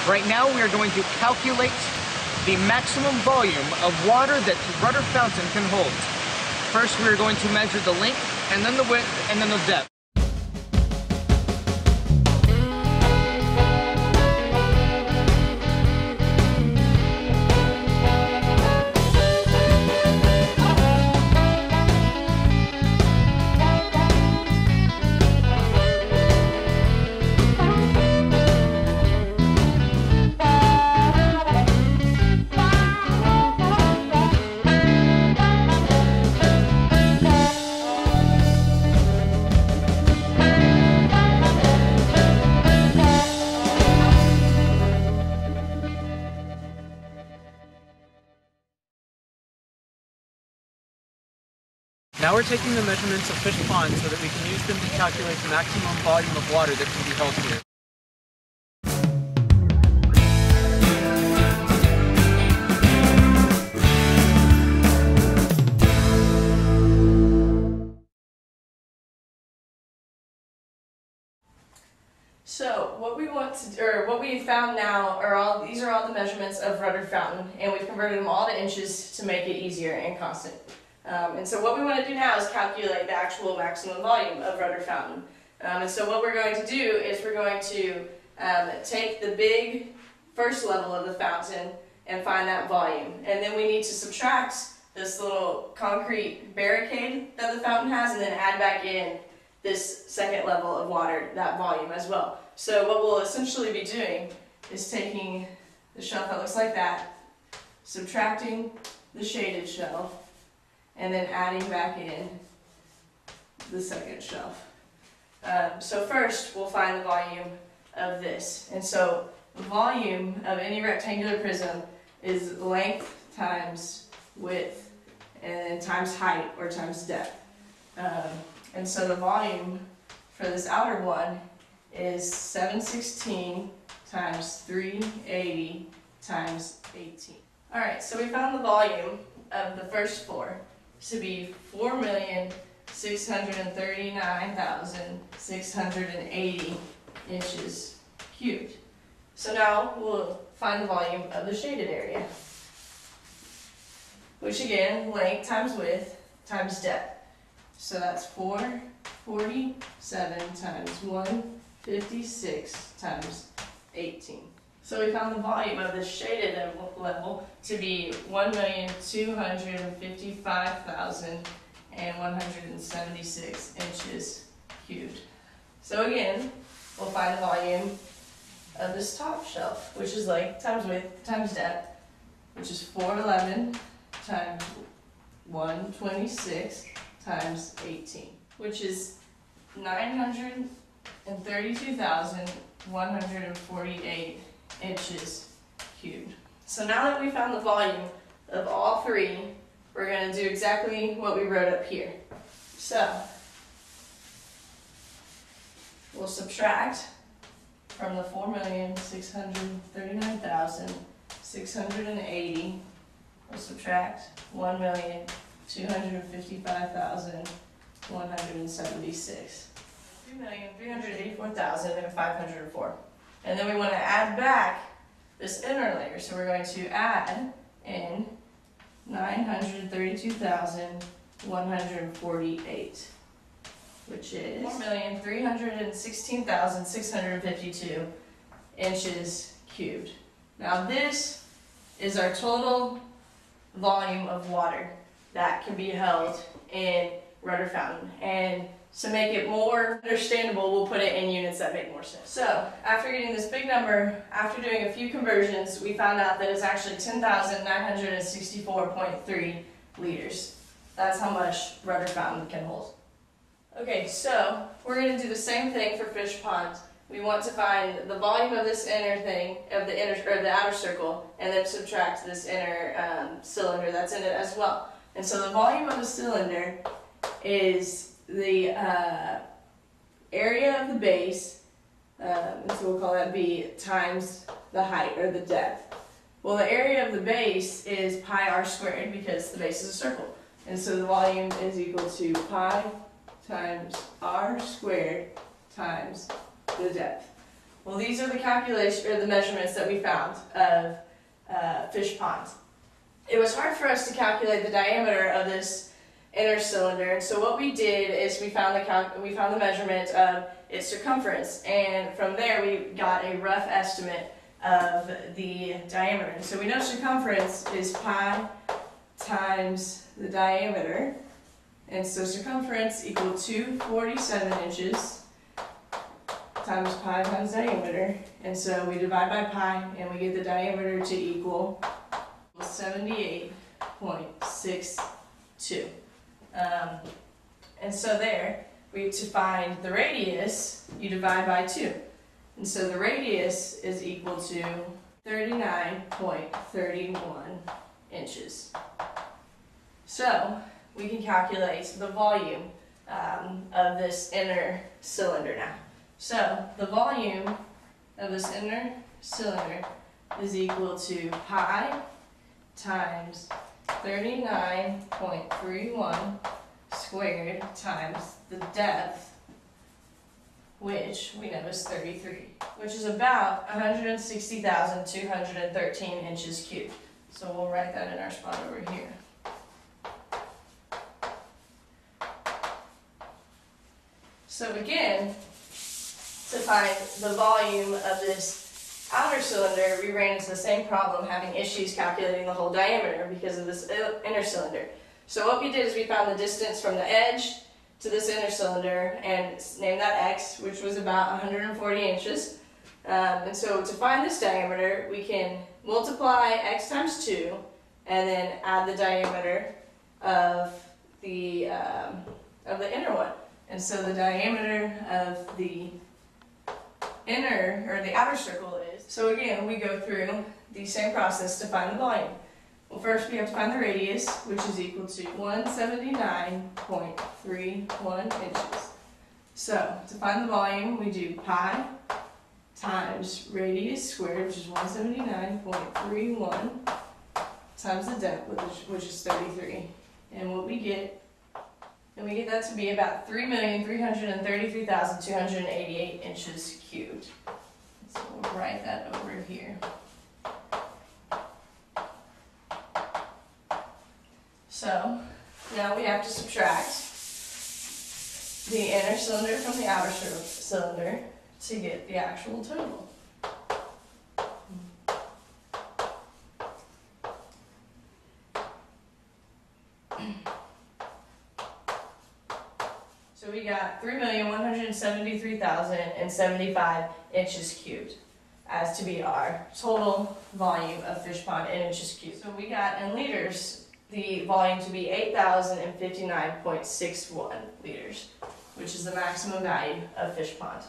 Right now we are going to calculate the maximum volume of water that the rudder fountain can hold. First we are going to measure the length, and then the width, and then the depth. Now we're taking the measurements of fish ponds so that we can use them to calculate the maximum volume of water that can be held here. So what we want to, or what we found now, are these are all the measurements of rudder fountain, and we've converted them all to inches to make it easier and constant. And so what we want to do now is calculate the actual maximum volume of rudder fountain. And so what we're going to do is we're going to take the big first level of the fountain and find that volume. And then we need to subtract this little concrete barricade that the fountain has, and then add back in this second level of water, that volume as well. So what we'll essentially be doing is taking the shelf that looks like that, subtracting the shaded shelf, and then adding back in the second shelf. So first we'll find the volume of this. And so the volume of any rectangular prism is length times width and times height or times depth. And so the volume for this outer one is 716 times 380 times 18. Alright, so we found the volume of the first floor to be 4,639,680 inches cubed. So now we'll find the volume of the shaded area, which again, length times width times depth. So that's 447 times 156 times 18. So we found the volume of the shaded level to be 1,255,176 inches cubed. So again, we'll find the volume of this top shelf, which is length times width times depth, which is 411 times 126 times 18, which is 932,148 inches cubed. So now that we found the volume of all three, we're going to do exactly what we wrote up here. So we'll subtract from the 4,639,680, we'll subtract 1,255,176. 3,384,504. And then we want to add back this inner layer. So we're going to add in 932,148, which is 4,316,652 inches cubed. Now this is our total volume of water that can be held in rudder fountain. And to make it more understandable, we'll put it in units that make more sense. So after getting this big number, after doing a few conversions, we found out that it's actually 10,964.3 liters. That's how much rudder fountain can hold. Okay, so we're going to do the same thing for fish ponds. We want to find the volume of this inner thing, of the outer circle, and then subtract this inner cylinder that's in it as well. And so the volume of the cylinder is the area of the base, and so we'll call that B, times the height or the depth. Well, the area of the base is pi r squared because the base is a circle. And so the volume is equal to pi times r squared times the depth. Well, these are the the measurements that we found of fish ponds. It was hard for us to calculate the diameter of this inner cylinder, and so what we did is we found the measurement of its circumference, and from there we got a rough estimate of the diameter. And so we know circumference is pi times the diameter, and so circumference equal 247 inches times pi times diameter, and so we divide by pi and we get the diameter to equal 78.62. And so there, to find the radius, you divide by 2. And so the radius is equal to 39.31 inches. So we can calculate the volume of this inner cylinder now. So the volume of this inner cylinder is equal to pi times 39.31 squared times the depth, which we know is 33, which is about 160,213 inches cubed. So we'll write that in our spot over here. So again, to find the volume of this outer cylinder, we ran into the same problem, having issues calculating the whole diameter because of this inner cylinder. So what we did is we found the distance from the edge to this inner cylinder and named that x, which was about 140 inches. And so to find this diameter, we can multiply x times 2 and then add the diameter of the inner one. And so the diameter of the outer circle is, so again, we go through the same process to find the volume. Well, first we have to find the radius, which is equal to 179.31 inches. So to find the volume, we do pi times radius squared, which is 179.31, times the depth, which is 33. And what we get, that to be about 3,333,288 inches cubed. So we'll write that over here. So now we have to subtract the inner cylinder from the outer cylinder to get the actual total. So we got 3,173,075 inches cubed as to be our total volume of fish pond in inches cubed. So we got in liters the volume to be 8,059.61 liters, which is the maximum value of fish pond.